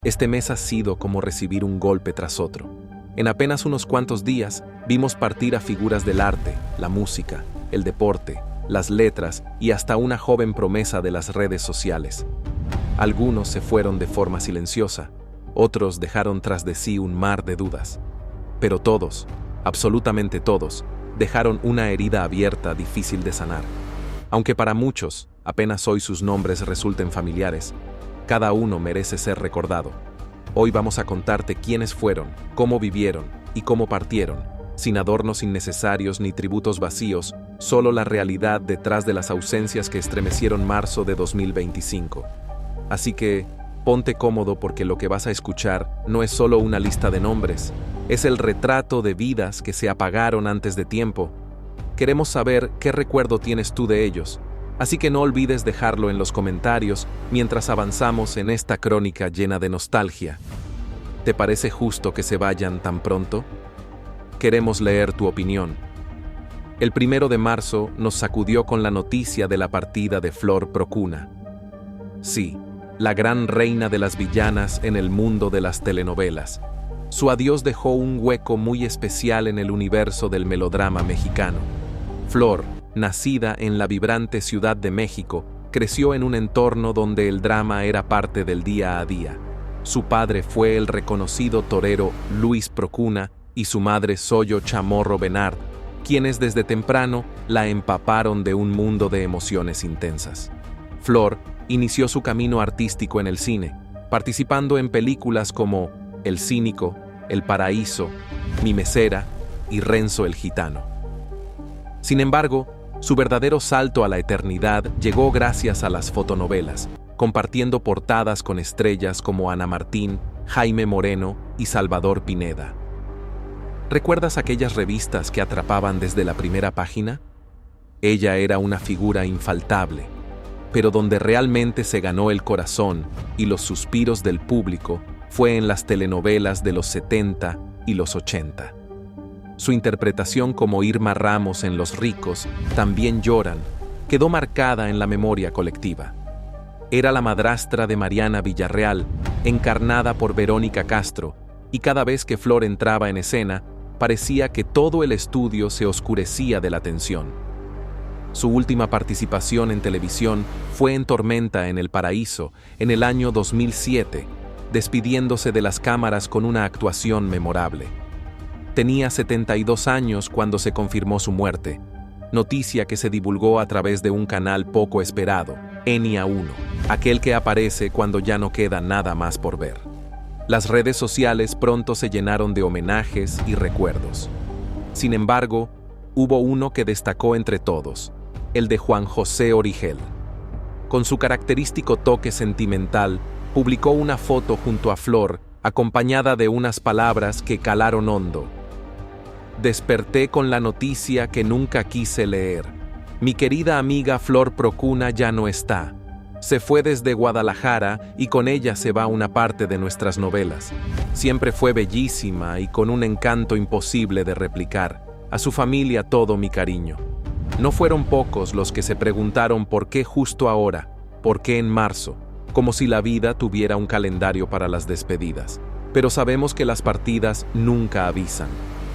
Este mes ha sido como recibir un golpe tras otro. En apenas unos cuantos días, vimos partir a figuras del arte, la música, el deporte, las letras y hasta una joven promesa de las redes sociales. Algunos se fueron de forma silenciosa, otros dejaron tras de sí un mar de dudas. Pero todos, absolutamente todos, dejaron una herida abierta difícil de sanar. Aunque para muchos, apenas hoy sus nombres resulten familiares, cada uno merece ser recordado. Hoy vamos a contarte quiénes fueron, cómo vivieron y cómo partieron, sin adornos innecesarios ni tributos vacíos, solo la realidad detrás de las ausencias que estremecieron marzo de 2025. Así que, ponte cómodo porque lo que vas a escuchar no es solo una lista de nombres, es el retrato de vidas que se apagaron antes de tiempo. Queremos saber qué recuerdo tienes tú de ellos, así que no olvides dejarlo en los comentarios mientras avanzamos en esta crónica llena de nostalgia. ¿Te parece justo que se vayan tan pronto? Queremos leer tu opinión. El 1 de marzo nos sacudió con la noticia de la partida de Flor Procuna. Sí, la gran reina de las villanas en el mundo de las telenovelas. Su adiós dejó un hueco muy especial en el universo del melodrama mexicano. Flor, nacida en la vibrante Ciudad de México, creció en un entorno donde el drama era parte del día a día. Su padre fue el reconocido torero Luis Procuna y su madre Soyo Chamorro Benard, quienes desde temprano la empaparon de un mundo de emociones intensas. Flor inició su camino artístico en el cine, participando en películas como El Cínico, El Paraíso, Mi Mesera y Renzo el Gitano. Sin embargo, su verdadero salto a la eternidad llegó gracias a las fotonovelas, compartiendo portadas con estrellas como Ana Martín, Jaime Moreno y Salvador Pineda. ¿Recuerdas aquellas revistas que atrapaban desde la primera página? Ella era una figura infaltable, pero donde realmente se ganó el corazón y los suspiros del público fue en las telenovelas de los 70 y los 80. Su interpretación como Irma Ramos en Los Ricos, También Lloran, quedó marcada en la memoria colectiva. Era la madrastra de Mariana Villarreal, encarnada por Verónica Castro, y cada vez que Flor entraba en escena, parecía que todo el estudio se oscurecía de la tensión. Su última participación en televisión fue en Tormenta en el Paraíso, en el año 2007, despidiéndose de las cámaras con una actuación memorable. Tenía 72 años cuando se confirmó su muerte, noticia que se divulgó a través de un canal poco esperado, Enia 1, aquel que aparece cuando ya no queda nada más por ver. Las redes sociales pronto se llenaron de homenajes y recuerdos. Sin embargo, hubo uno que destacó entre todos, el de Juan José Origel. Con su característico toque sentimental, publicó una foto junto a Flor, acompañada de unas palabras que calaron hondo. Desperté con la noticia que nunca quise leer. Mi querida amiga Flor Procuna ya no está. Se fue desde Guadalajara y con ella se va una parte de nuestras novelas. Siempre fue bellísima y con un encanto imposible de replicar. A su familia todo mi cariño. No fueron pocos los que se preguntaron por qué justo ahora, por qué en marzo, como si la vida tuviera un calendario para las despedidas. Pero sabemos que las partidas nunca avisan.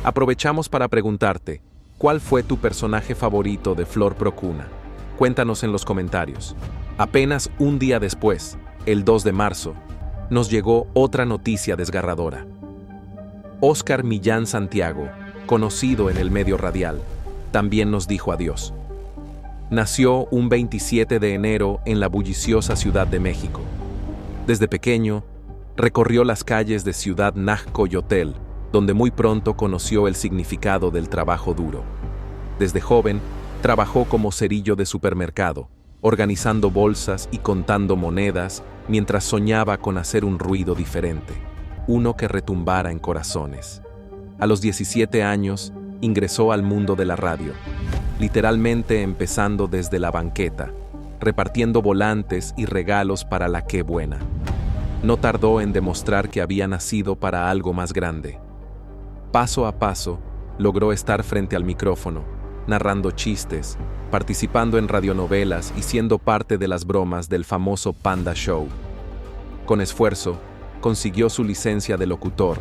Aprovechamos para preguntarte, ¿cuál fue tu personaje favorito de Flor Procuna? Cuéntanos en los comentarios. Apenas un día después, el 2 de marzo, nos llegó otra noticia desgarradora. Óscar Millán Santiago, conocido en el medio radial, también nos dijo adiós. Nació un 27 de enero en la bulliciosa Ciudad de México. Desde pequeño, recorrió las calles de Ciudad Naxcoyotel, donde muy pronto conoció el significado del trabajo duro. Desde joven, trabajó como cerillo de supermercado, organizando bolsas y contando monedas, mientras soñaba con hacer un ruido diferente, uno que retumbara en corazones. A los 17 años, ingresó al mundo de la radio, literalmente empezando desde la banqueta, repartiendo volantes y regalos para la Qué Buena. No tardó en demostrar que había nacido para algo más grande. Paso a paso, logró estar frente al micrófono, narrando chistes, participando en radionovelas y siendo parte de las bromas del famoso Panda Show. Con esfuerzo, consiguió su licencia de locutor,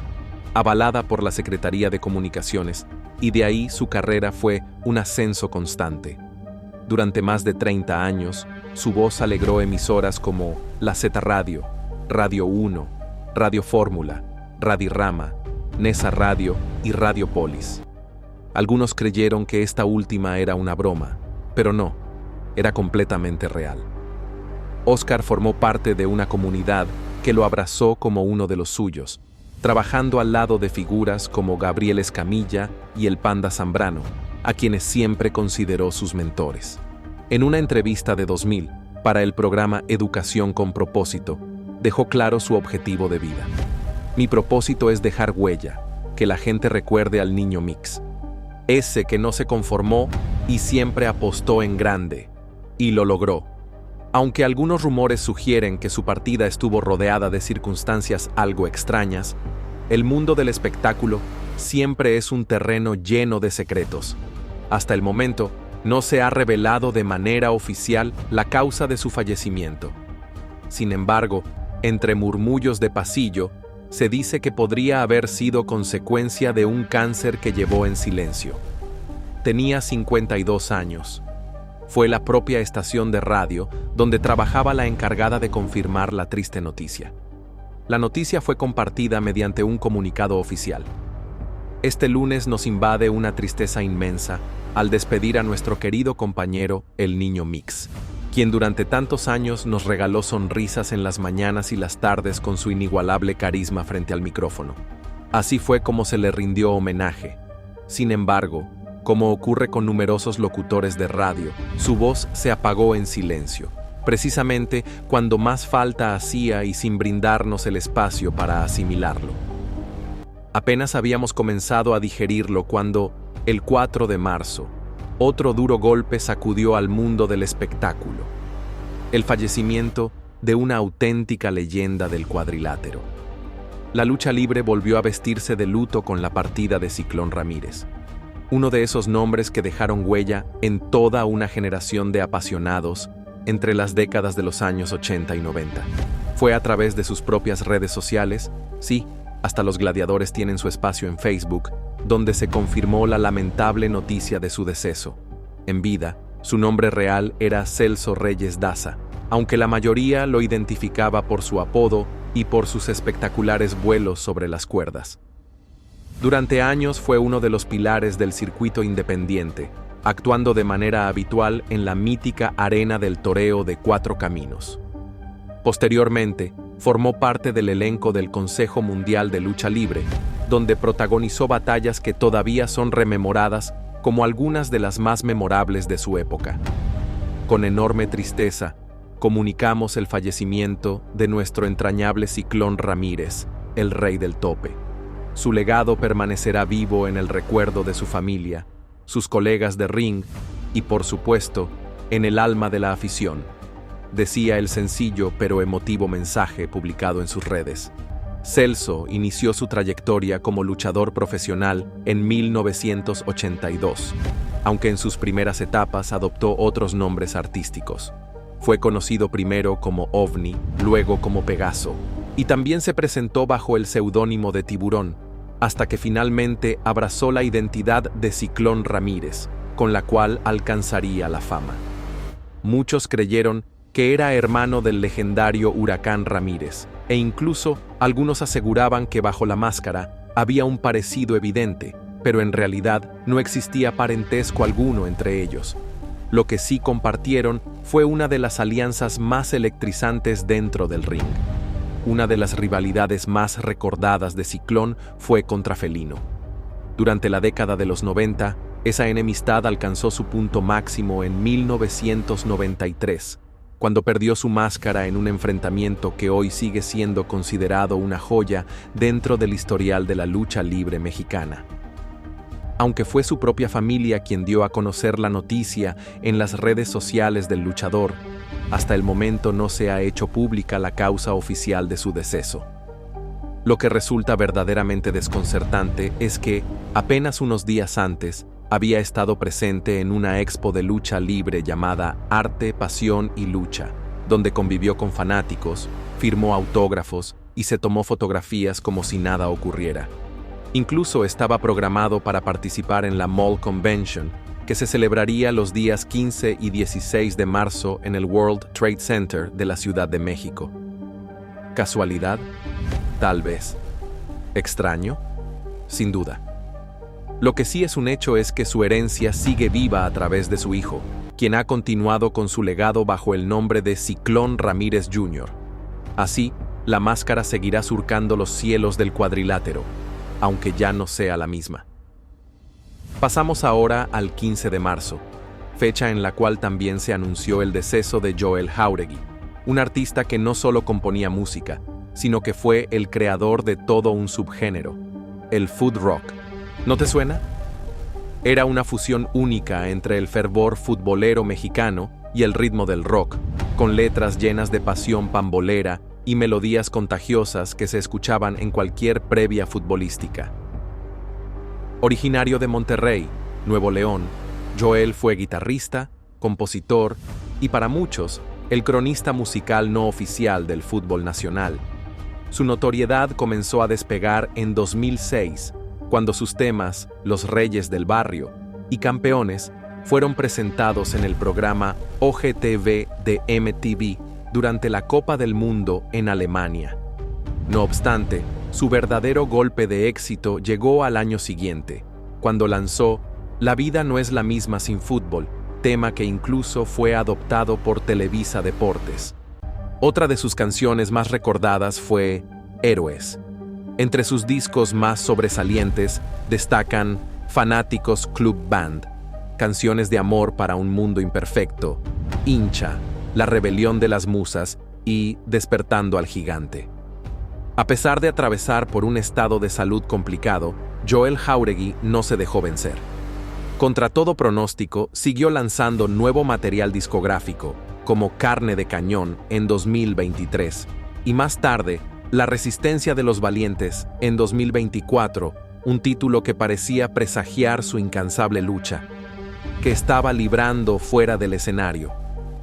avalada por la Secretaría de Comunicaciones, y de ahí su carrera fue un ascenso constante. Durante más de 30 años, su voz alegró emisoras como La Z Radio, Radio 1, Radio Fórmula, Radirama, Nesa Radio y Radio Polis. Algunos creyeron que esta última era una broma, pero no, era completamente real. Óscar formó parte de una comunidad que lo abrazó como uno de los suyos, trabajando al lado de figuras como Gabriel Escamilla y el Panda Zambrano, a quienes siempre consideró sus mentores. En una entrevista de 2000, para el programa Educación con Propósito, dejó claro su objetivo de vida. Mi propósito es dejar huella, que la gente recuerde al niño Mix. Ese que no se conformó y siempre apostó en grande. Y lo logró. Aunque algunos rumores sugieren que su partida estuvo rodeada de circunstancias algo extrañas, el mundo del espectáculo siempre es un terreno lleno de secretos. Hasta el momento, no se ha revelado de manera oficial la causa de su fallecimiento. Sin embargo, entre murmullos de pasillo, se dice que podría haber sido consecuencia de un cáncer que llevó en silencio. Tenía 52 años. Fue la propia estación de radio donde trabajaba la encargada de confirmar la triste noticia. La noticia fue compartida mediante un comunicado oficial. Este lunes nos invade una tristeza inmensa al despedir a nuestro querido compañero, el niño Mix, quien durante tantos años nos regaló sonrisas en las mañanas y las tardes con su inigualable carisma frente al micrófono. Así fue como se le rindió homenaje. Sin embargo, como ocurre con numerosos locutores de radio, su voz se apagó en silencio, precisamente cuando más falta hacía y sin brindarnos el espacio para asimilarlo. Apenas habíamos comenzado a digerirlo cuando, el 4 de marzo, otro duro golpe sacudió al mundo del espectáculo: el fallecimiento de una auténtica leyenda del cuadrilátero. La lucha libre volvió a vestirse de luto con la partida de Ciclón Ramírez, uno de esos nombres que dejaron huella en toda una generación de apasionados entre las décadas de los años 80 y 90. Fue a través de sus propias redes sociales, sí, hasta los gladiadores tienen su espacio en Facebook, donde se confirmó la lamentable noticia de su deceso. En vida, su nombre real era Celso Reyes Daza, aunque la mayoría lo identificaba por su apodo y por sus espectaculares vuelos sobre las cuerdas. Durante años fue uno de los pilares del circuito independiente, actuando de manera habitual en la mítica Arena del Toreo de Cuatro Caminos. Posteriormente, formó parte del elenco del Consejo Mundial de Lucha Libre, donde protagonizó batallas que todavía son rememoradas como algunas de las más memorables de su época. Con enorme tristeza, comunicamos el fallecimiento de nuestro entrañable Ciclón Ramírez, el Rey del Tope. Su legado permanecerá vivo en el recuerdo de su familia, sus colegas de ring y, por supuesto, en el alma de la afición, decía el sencillo pero emotivo mensaje publicado en sus redes. Celso inició su trayectoria como luchador profesional en 1982, aunque en sus primeras etapas adoptó otros nombres artísticos. Fue conocido primero como OVNI, luego como Pegaso, y también se presentó bajo el seudónimo de Tiburón, hasta que finalmente abrazó la identidad de Ciclón Ramírez, con la cual alcanzaría la fama. Muchos creyeron que era hermano del legendario Huracán Ramírez, e incluso algunos aseguraban que bajo la máscara había un parecido evidente, pero en realidad no existía parentesco alguno entre ellos. Lo que sí compartieron fue una de las alianzas más electrizantes dentro del ring. Una de las rivalidades más recordadas de Ciclón fue contra Felino. Durante la década de los 90, esa enemistad alcanzó su punto máximo en 1993, cuando perdió su máscara en un enfrentamiento que hoy sigue siendo considerado una joya dentro del historial de la lucha libre mexicana. Aunque fue su propia familia quien dio a conocer la noticia en las redes sociales del luchador, hasta el momento no se ha hecho pública la causa oficial de su deceso. Lo que resulta verdaderamente desconcertante es que, apenas unos días antes, había estado presente en una expo de lucha libre llamada Arte, Pasión y Lucha, donde convivió con fanáticos, firmó autógrafos y se tomó fotografías como si nada ocurriera. Incluso estaba programado para participar en la Mall Convention, que se celebraría los días 15 y 16 de marzo en el World Trade Center de la Ciudad de México. ¿Casualidad? Tal vez. ¿Extraño? Sin duda. Lo que sí es un hecho es que su herencia sigue viva a través de su hijo, quien ha continuado con su legado bajo el nombre de Ciclón Ramírez Jr. Así, la máscara seguirá surcando los cielos del cuadrilátero, aunque ya no sea la misma. Pasamos ahora al 15 de marzo, fecha en la cual también se anunció el deceso de Joel Jáuregui, un artista que no solo componía música, sino que fue el creador de todo un subgénero, el food rock. ¿No te suena? Era una fusión única entre el fervor futbolero mexicano y el ritmo del rock, con letras llenas de pasión pambolera y melodías contagiosas que se escuchaban en cualquier previa futbolística. Originario de Monterrey, Nuevo León, Joel fue guitarrista, compositor y para muchos, el cronista musical no oficial del fútbol nacional. Su notoriedad comenzó a despegar en 2006, cuando sus temas, Los Reyes del Barrio y Campeones, fueron presentados en el programa OGTV de MTV durante la Copa del Mundo en Alemania. No obstante, su verdadero golpe de éxito llegó al año siguiente, cuando lanzó La vida no es la misma sin fútbol, tema que incluso fue adoptado por Televisa Deportes. Otra de sus canciones más recordadas fue Héroes. Entre sus discos más sobresalientes destacan Fanáticos Club Band, Canciones de amor para un mundo imperfecto, Hincha, La rebelión de las musas y Despertando al gigante. A pesar de atravesar por un estado de salud complicado, Joel Jáuregui no se dejó vencer. Contra todo pronóstico, siguió lanzando nuevo material discográfico, como Carne de Cañón en 2023, y más tarde, La Resistencia de los Valientes en 2024, un título que parecía presagiar su incansable lucha, que estaba librando fuera del escenario.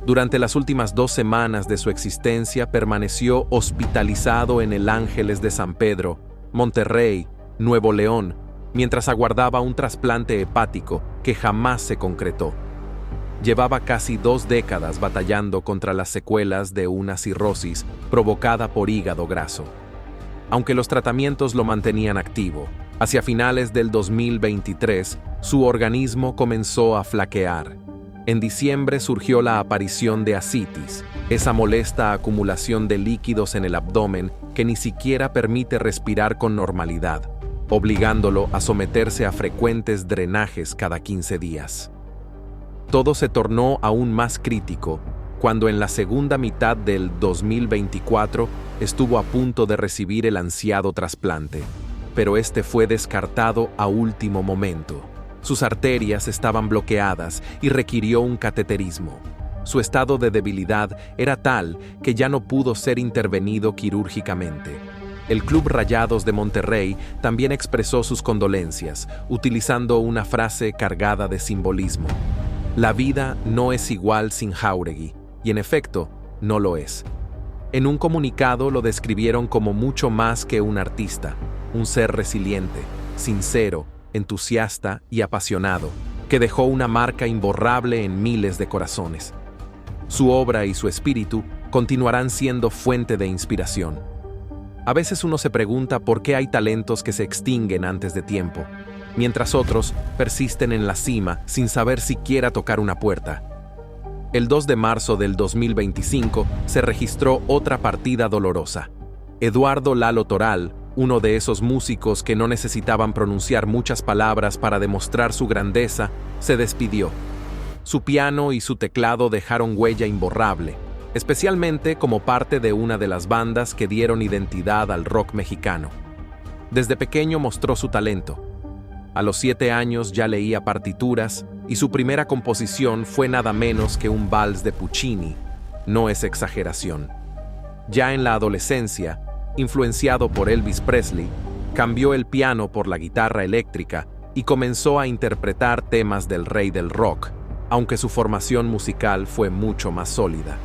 Durante las últimas 2 semanas de su existencia permaneció hospitalizado en el Ángeles de San Pedro, Monterrey, Nuevo León, mientras aguardaba un trasplante hepático que jamás se concretó. Llevaba casi 2 décadas batallando contra las secuelas de una cirrosis provocada por hígado graso. Aunque los tratamientos lo mantenían activo, hacia finales del 2023, su organismo comenzó a flaquear. En diciembre surgió la aparición de ascitis, esa molesta acumulación de líquidos en el abdomen que ni siquiera permite respirar con normalidad, obligándolo a someterse a frecuentes drenajes cada 15 días. Todo se tornó aún más crítico cuando en la segunda mitad del 2024 estuvo a punto de recibir el ansiado trasplante, pero este fue descartado a último momento. Sus arterias estaban bloqueadas y requirió un cateterismo. Su estado de debilidad era tal que ya no pudo ser intervenido quirúrgicamente. El Club Rayados de Monterrey también expresó sus condolencias, utilizando una frase cargada de simbolismo. La vida no es igual sin Jáuregui, y en efecto, no lo es. En un comunicado lo describieron como mucho más que un artista, un ser resiliente, sincero, entusiasta y apasionado, que dejó una marca imborrable en miles de corazones. Su obra y su espíritu continuarán siendo fuente de inspiración. A veces uno se pregunta por qué hay talentos que se extinguen antes de tiempo, mientras otros persisten en la cima sin saber siquiera tocar una puerta. El 2 de marzo del 2025 se registró otra partida dolorosa. Eduardo Lalo Toral, uno de esos músicos que no necesitaban pronunciar muchas palabras para demostrar su grandeza, se despidió. Su piano y su teclado dejaron huella imborrable, especialmente como parte de una de las bandas que dieron identidad al rock mexicano. Desde pequeño mostró su talento. A los 7 años ya leía partituras y su primera composición fue nada menos que un vals de Puccini. No es exageración. Ya en la adolescencia, influenciado por Elvis Presley, cambió el piano por la guitarra eléctrica y comenzó a interpretar temas del rey del rock, aunque su formación musical fue mucho más sólida.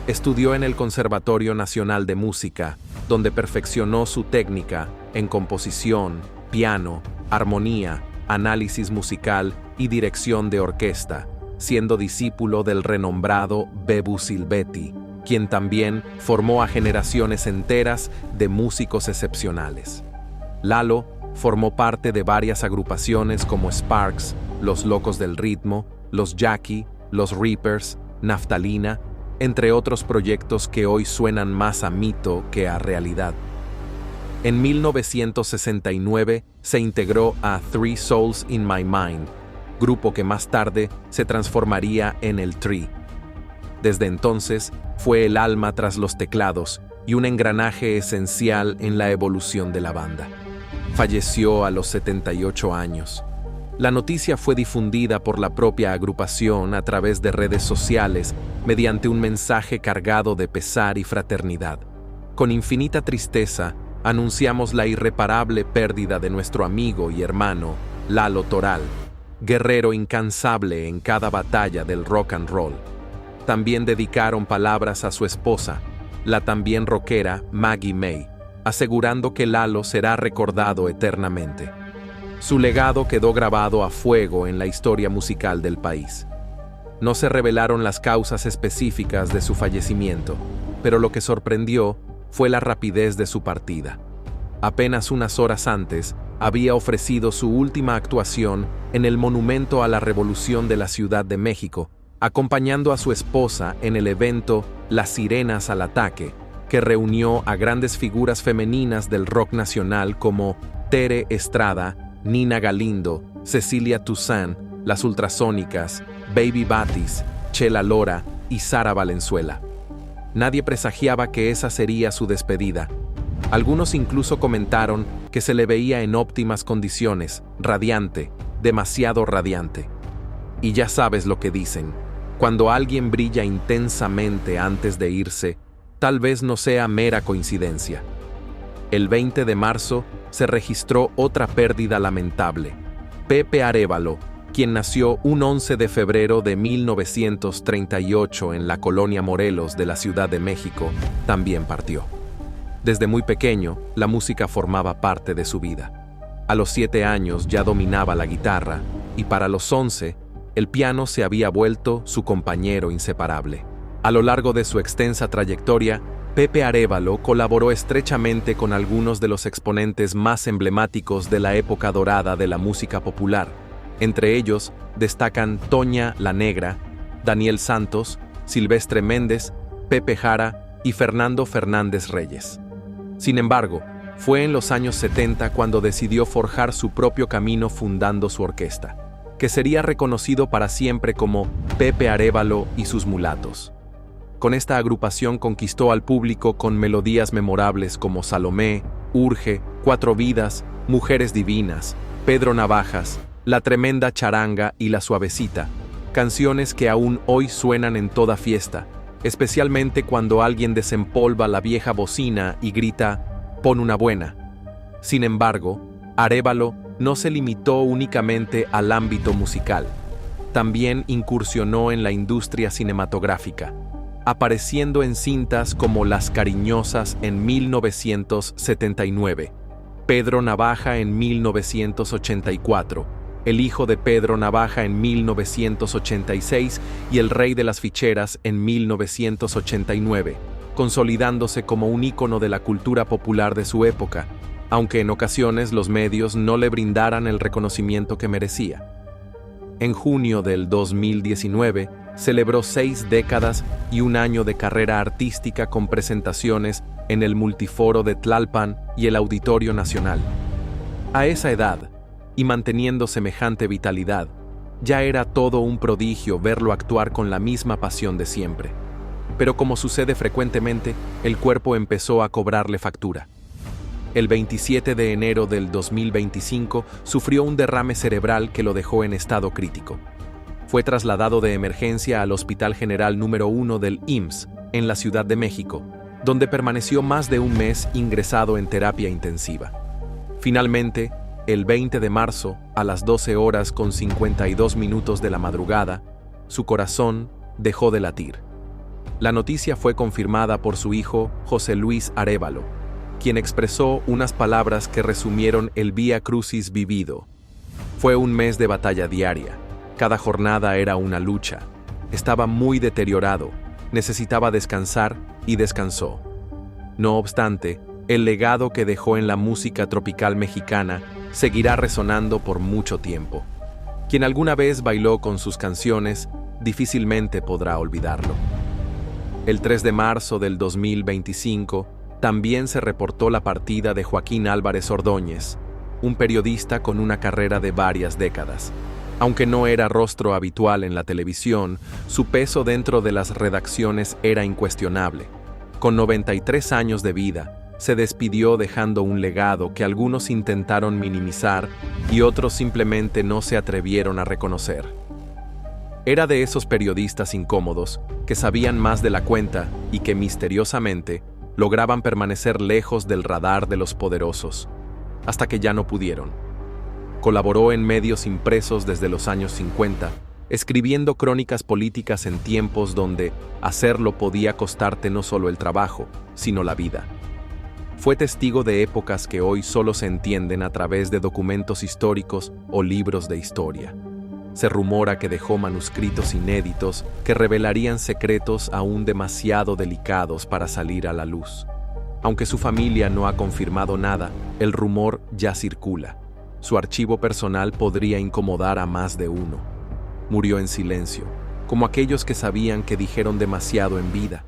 Estudió en el Conservatorio Nacional de Música, donde perfeccionó su técnica en composición, piano, armonía, análisis musical y dirección de orquesta, siendo discípulo del renombrado Bebu Silvetti, quien también formó a generaciones enteras de músicos excepcionales. Lalo formó parte de varias agrupaciones como Sparks, Los Locos del Ritmo, Los Jackie, Los Reapers, Naftalina, entre otros proyectos que hoy suenan más a mito que a realidad. En 1969 se integró a Three Souls in My Mind, grupo que más tarde se transformaría en el Tree. Desde entonces fue el alma tras los teclados y un engranaje esencial en la evolución de la banda. Falleció a los 78 años. La noticia fue difundida por la propia agrupación a través de redes sociales mediante un mensaje cargado de pesar y fraternidad. Con infinita tristeza, anunciamos la irreparable pérdida de nuestro amigo y hermano, Lalo Toral, guerrero incansable en cada batalla del rock and roll. También dedicaron palabras a su esposa, la también rockera Maggie May, asegurando que Lalo será recordado eternamente. Su legado quedó grabado a fuego en la historia musical del país. No se revelaron las causas específicas de su fallecimiento, pero lo que sorprendió fue la rapidez de su partida. Apenas unas horas antes, había ofrecido su última actuación en el Monumento a la Revolución de la Ciudad de México, acompañando a su esposa en el evento Las Sirenas al Ataque, que reunió a grandes figuras femeninas del rock nacional como Tere Estrada, Nina Galindo, Cecilia Toussaint, Las Ultrasónicas, Baby Batis, Chela Lora y Sara Valenzuela. Nadie presagiaba que esa sería su despedida. Algunos incluso comentaron que se le veía en óptimas condiciones, radiante, demasiado radiante. Y ya sabes lo que dicen, cuando alguien brilla intensamente antes de irse, tal vez no sea mera coincidencia. El 20 de marzo se registró otra pérdida lamentable. Pepe Arévalo, quien nació un 11 de febrero de 1938 en la colonia Morelos de la Ciudad de México, también partió. Desde muy pequeño, la música formaba parte de su vida. A los 7 años ya dominaba la guitarra y para los 11, el piano se había vuelto su compañero inseparable. A lo largo de su extensa trayectoria, Pepe Arévalo colaboró estrechamente con algunos de los exponentes más emblemáticos de la época dorada de la música popular. Entre ellos destacan Toña la Negra, Daniel Santos, Silvestre Méndez, Pepe Jara y Fernando Fernández Reyes. Sin embargo, fue en los años 70 cuando decidió forjar su propio camino fundando su orquesta, que sería reconocido para siempre como Pepe Arévalo y sus Mulatos. Con esta agrupación conquistó al público con melodías memorables como Salomé, Urge, Cuatro Vidas, Mujeres Divinas, Pedro Navajas, La Tremenda Charanga y La Suavecita, canciones que aún hoy suenan en toda fiesta, especialmente cuando alguien desempolva la vieja bocina y grita, «Pon una buena». Sin embargo, Arévalo no se limitó únicamente al ámbito musical. También incursionó en la industria cinematográfica, apareciendo en cintas como Las Cariñosas en 1979, Pedro Navaja en 1984, El Hijo de Pedro Navaja en 1986 y El Rey de las Ficheras en 1989, consolidándose como un ícono de la cultura popular de su época, aunque en ocasiones los medios no le brindaran el reconocimiento que merecía. En junio del 2019, celebró 6 décadas y un año de carrera artística con presentaciones en el Multiforo de Tlalpan y el Auditorio Nacional. A esa edad, y manteniendo semejante vitalidad, ya era todo un prodigio verlo actuar con la misma pasión de siempre. Pero como sucede frecuentemente, el cuerpo empezó a cobrarle factura. El 27 de enero del 2025 sufrió un derrame cerebral que lo dejó en estado crítico. Fue trasladado de emergencia al Hospital General número 1 del IMSS, en la Ciudad de México, donde permaneció más de un mes ingresado en terapia intensiva. Finalmente, el 20 de marzo, a las 12:52 de la madrugada, su corazón dejó de latir. La noticia fue confirmada por su hijo, José Luis Arévalo, quien expresó unas palabras que resumieron el Vía Crucis vivido. Fue un mes de batalla diaria. Cada jornada era una lucha. Estaba muy deteriorado, necesitaba descansar y descansó. No obstante, el legado que dejó en la música tropical mexicana seguirá resonando por mucho tiempo. Quien alguna vez bailó con sus canciones, difícilmente podrá olvidarlo. El 3 de marzo del 2025, también se reportó la partida de Joaquín Álvarez Ordóñez, un periodista con una carrera de varias décadas. Aunque no era rostro habitual en la televisión, su peso dentro de las redacciones era incuestionable. Con 93 años de vida, se despidió dejando un legado que algunos intentaron minimizar y otros simplemente no se atrevieron a reconocer. Era de esos periodistas incómodos que sabían más de la cuenta y que misteriosamente lograban permanecer lejos del radar de los poderosos, hasta que ya no pudieron. Colaboró en medios impresos desde los años 50, escribiendo crónicas políticas en tiempos donde hacerlo podía costarte no solo el trabajo, sino la vida. Fue testigo de épocas que hoy solo se entienden a través de documentos históricos o libros de historia. Se rumora que dejó manuscritos inéditos que revelarían secretos aún demasiado delicados para salir a la luz. Aunque su familia no ha confirmado nada, el rumor ya circula. Su archivo personal podría incomodar a más de uno. Murió en silencio, como aquellos que sabían que dijeron demasiado en vida.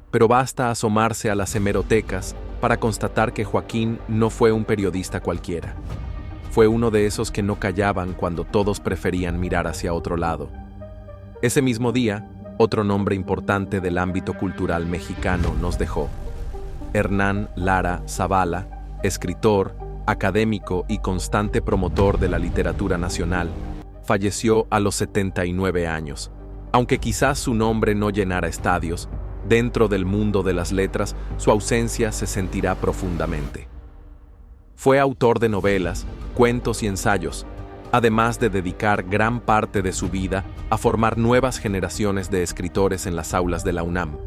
Pero basta asomarse a las hemerotecas para constatar que Joaquín no fue un periodista cualquiera. Fue uno de esos que no callaban cuando todos preferían mirar hacia otro lado. Ese mismo día, otro nombre importante del ámbito cultural mexicano nos dejó. Hernán Lara Zavala, escritor, académico y constante promotor de la literatura nacional, falleció a los 79 años. Aunque quizás su nombre no llenara estadios, dentro del mundo de las letras, su ausencia se sentirá profundamente. Fue autor de novelas, cuentos y ensayos, además de dedicar gran parte de su vida a formar nuevas generaciones de escritores en las aulas de la UNAM.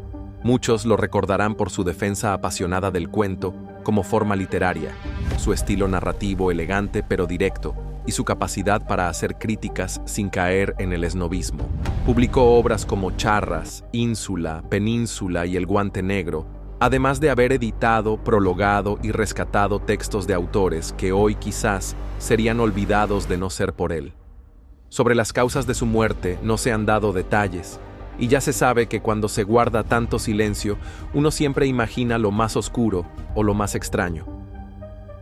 Muchos lo recordarán por su defensa apasionada del cuento como forma literaria, su estilo narrativo elegante pero directo, y su capacidad para hacer críticas sin caer en el esnobismo. Publicó obras como Charras, Ínsula, Península y El Guante Negro, además de haber editado, prologado y rescatado textos de autores que hoy quizás serían olvidados de no ser por él. Sobre las causas de su muerte no se han dado detalles, y ya se sabe que cuando se guarda tanto silencio, uno siempre imagina lo más oscuro o lo más extraño.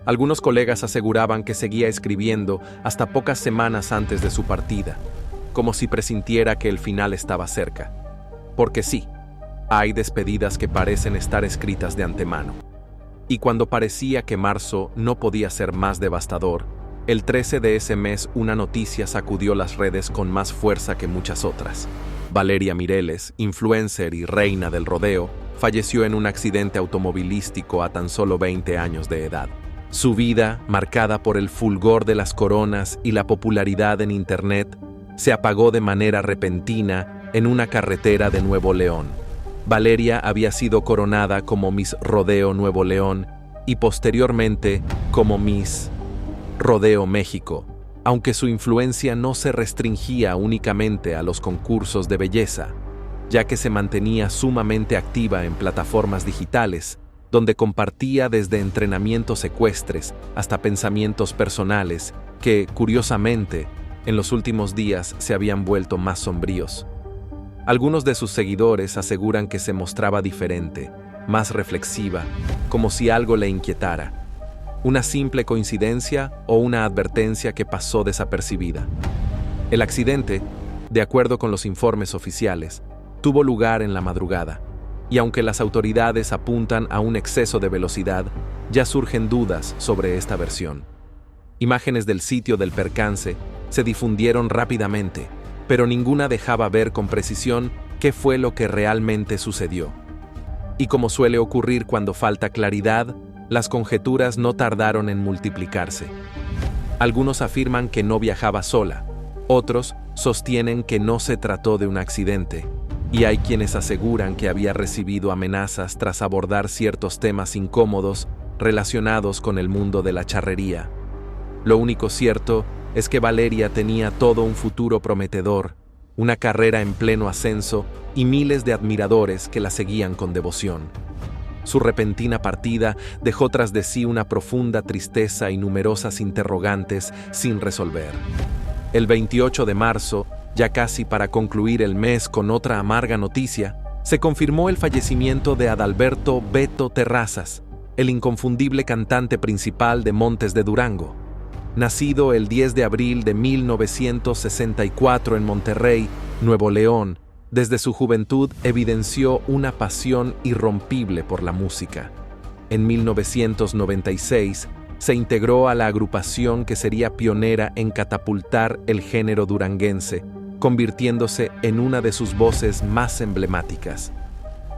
Algunos colegas aseguraban que seguía escribiendo hasta pocas semanas antes de su partida, como si presintiera que el final estaba cerca. Porque sí, hay despedidas que parecen estar escritas de antemano. Y cuando parecía que marzo no podía ser más devastador, el 13 de ese mes una noticia sacudió las redes con más fuerza que muchas otras. Valeria Mireles, influencer y reina del rodeo, falleció en un accidente automovilístico a tan solo 20 años de edad. Su vida, marcada por el fulgor de las coronas y la popularidad en Internet, se apagó de manera repentina en una carretera de Nuevo León. Valeria había sido coronada como Miss Rodeo Nuevo León y posteriormente como Miss Rodeo México, aunque su influencia no se restringía únicamente a los concursos de belleza, ya que se mantenía sumamente activa en plataformas digitales, donde compartía desde entrenamientos ecuestres hasta pensamientos personales que, curiosamente, en los últimos días se habían vuelto más sombríos. Algunos de sus seguidores aseguran que se mostraba diferente, más reflexiva, como si algo le inquietara. ¿Una simple coincidencia o una advertencia que pasó desapercibida? El accidente, de acuerdo con los informes oficiales, tuvo lugar en la madrugada, y aunque las autoridades apuntan a un exceso de velocidad, ya surgen dudas sobre esta versión. Imágenes del sitio del percance se difundieron rápidamente, pero ninguna dejaba ver con precisión qué fue lo que realmente sucedió. Y como suele ocurrir cuando falta claridad, las conjeturas no tardaron en multiplicarse. Algunos afirman que no viajaba sola, otros sostienen que no se trató de un accidente, y hay quienes aseguran que había recibido amenazas tras abordar ciertos temas incómodos relacionados con el mundo de la charrería. Lo único cierto es que Valeria tenía todo un futuro prometedor, una carrera en pleno ascenso y miles de admiradores que la seguían con devoción. Su repentina partida dejó tras de sí una profunda tristeza y numerosas interrogantes sin resolver. El 28 de marzo, ya casi para concluir el mes con otra amarga noticia, se confirmó el fallecimiento de Adalberto Beto Terrazas, el inconfundible cantante principal de Montes de Durango. Nacido el 10 de abril de 1964 en Monterrey, Nuevo León, desde su juventud evidenció una pasión irrompible por la música. En 1996 se integró a la agrupación que sería pionera en catapultar el género duranguense, convirtiéndose en una de sus voces más emblemáticas.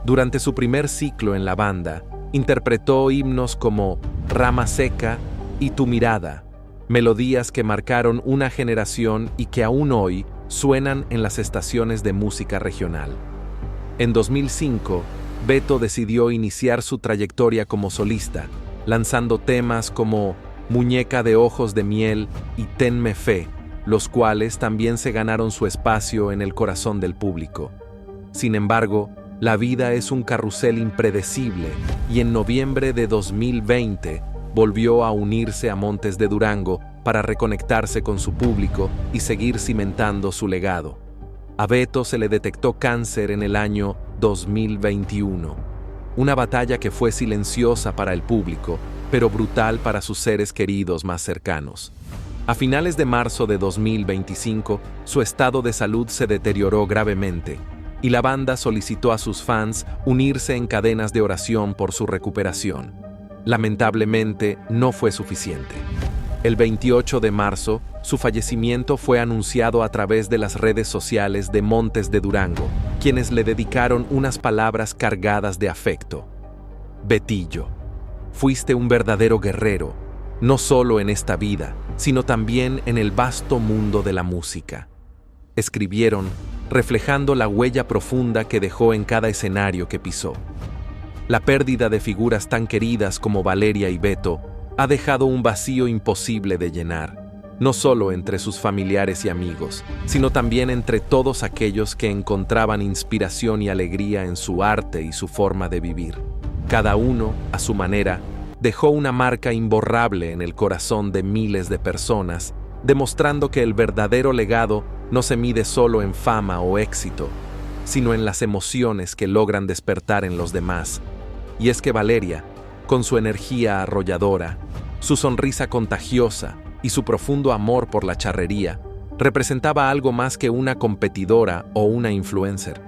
Durante su primer ciclo en la banda, interpretó himnos como Rama Seca y Tu Mirada, melodías que marcaron una generación y que aún hoy suenan en las estaciones de música regional. En 2005, Beto decidió iniciar su trayectoria como solista, lanzando temas como Muñeca de Ojos de Miel y Tenme Fe, los cuales también se ganaron su espacio en el corazón del público. Sin embargo, la vida es un carrusel impredecible y en noviembre de 2020 volvió a unirse a Montes de Durango para reconectarse con su público y seguir cimentando su legado. A Beto se le detectó cáncer en el año 2021, una batalla que fue silenciosa para el público, pero brutal para sus seres queridos más cercanos. A finales de marzo de 2025, su estado de salud se deterioró gravemente, y la banda solicitó a sus fans unirse en cadenas de oración por su recuperación. Lamentablemente, no fue suficiente. El 28 de marzo, su fallecimiento fue anunciado a través de las redes sociales de Montes de Durango, quienes le dedicaron unas palabras cargadas de afecto. Betillo, fuiste un verdadero guerrero, no solo en esta vida, sino también en el vasto mundo de la música. Escribieron, reflejando la huella profunda que dejó en cada escenario que pisó. La pérdida de figuras tan queridas como Valeria y Beto ha dejado un vacío imposible de llenar, no solo entre sus familiares y amigos, sino también entre todos aquellos que encontraban inspiración y alegría en su arte y su forma de vivir. Cada uno, a su manera, dejó una marca imborrable en el corazón de miles de personas, demostrando que el verdadero legado no se mide solo en fama o éxito, sino en las emociones que logran despertar en los demás. Y es que Valeria, con su energía arrolladora, su sonrisa contagiosa y su profundo amor por la charrería, representaba algo más que una competidora o una influencer.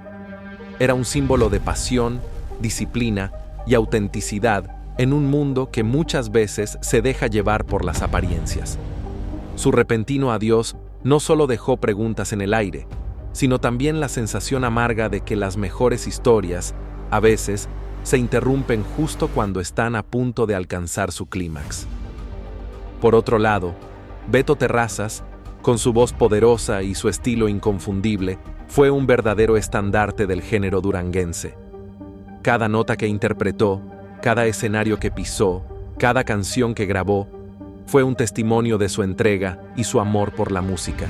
Era un símbolo de pasión, disciplina y autenticidad en un mundo que muchas veces se deja llevar por las apariencias. Su repentino adiós no solo dejó preguntas en el aire, sino también la sensación amarga de que las mejores historias, a veces, se interrumpen justo cuando están a punto de alcanzar su clímax. Por otro lado, Beto Terrazas, con su voz poderosa y su estilo inconfundible, fue un verdadero estandarte del género duranguense. Cada nota que interpretó, cada escenario que pisó, cada canción que grabó, fue un testimonio de su entrega y su amor por la música.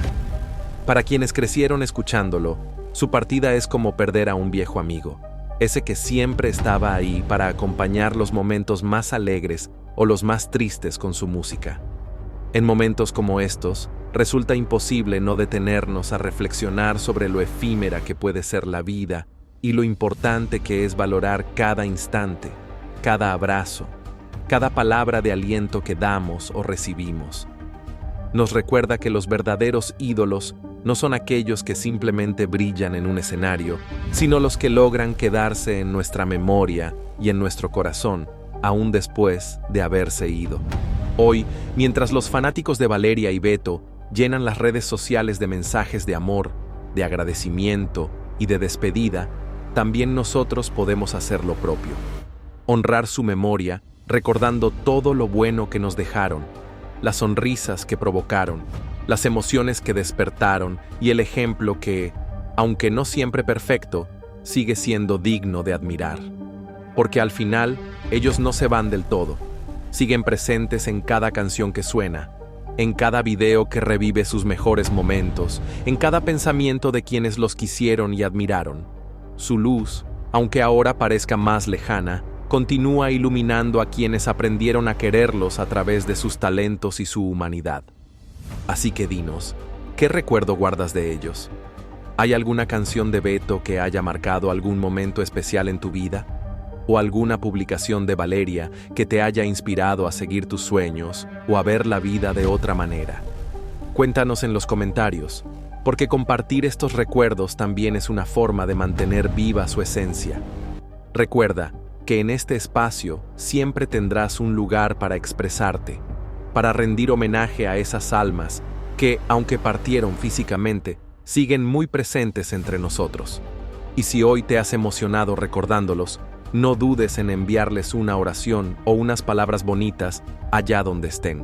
Para quienes crecieron escuchándolo, su partida es como perder a un viejo amigo, ese que siempre estaba ahí para acompañar los momentos más alegres o los más tristes con su música. En momentos como estos, resulta imposible no detenernos a reflexionar sobre lo efímera que puede ser la vida y lo importante que es valorar cada instante, cada abrazo, cada palabra de aliento que damos o recibimos. Nos recuerda que los verdaderos ídolos no son aquellos que simplemente brillan en un escenario, sino los que logran quedarse en nuestra memoria y en nuestro corazón, aún después de haberse ido. Hoy, mientras los fanáticos de Valeria y Beto llenan las redes sociales de mensajes de amor, de agradecimiento y de despedida, también nosotros podemos hacer lo propio. Honrar su memoria, recordando todo lo bueno que nos dejaron, las sonrisas que provocaron, las emociones que despertaron y el ejemplo que, aunque no siempre perfecto, sigue siendo digno de admirar. Porque al final, ellos no se van del todo, siguen presentes en cada canción que suena, en cada video que revive sus mejores momentos, en cada pensamiento de quienes los quisieron y admiraron. Su luz, aunque ahora parezca más lejana, continúa iluminando a quienes aprendieron a quererlos a través de sus talentos y su humanidad. Así que dinos, ¿qué recuerdo guardas de ellos? ¿Hay alguna canción de Beto que haya marcado algún momento especial en tu vida? ¿O alguna publicación de Valeria que te haya inspirado a seguir tus sueños o a ver la vida de otra manera? Cuéntanos en los comentarios, porque compartir estos recuerdos también es una forma de mantener viva su esencia. Recuerda que en este espacio siempre tendrás un lugar para expresarte, para rendir homenaje a esas almas que, aunque partieron físicamente, siguen muy presentes entre nosotros. Y si hoy te has emocionado recordándolos, no dudes en enviarles una oración o unas palabras bonitas allá donde estén.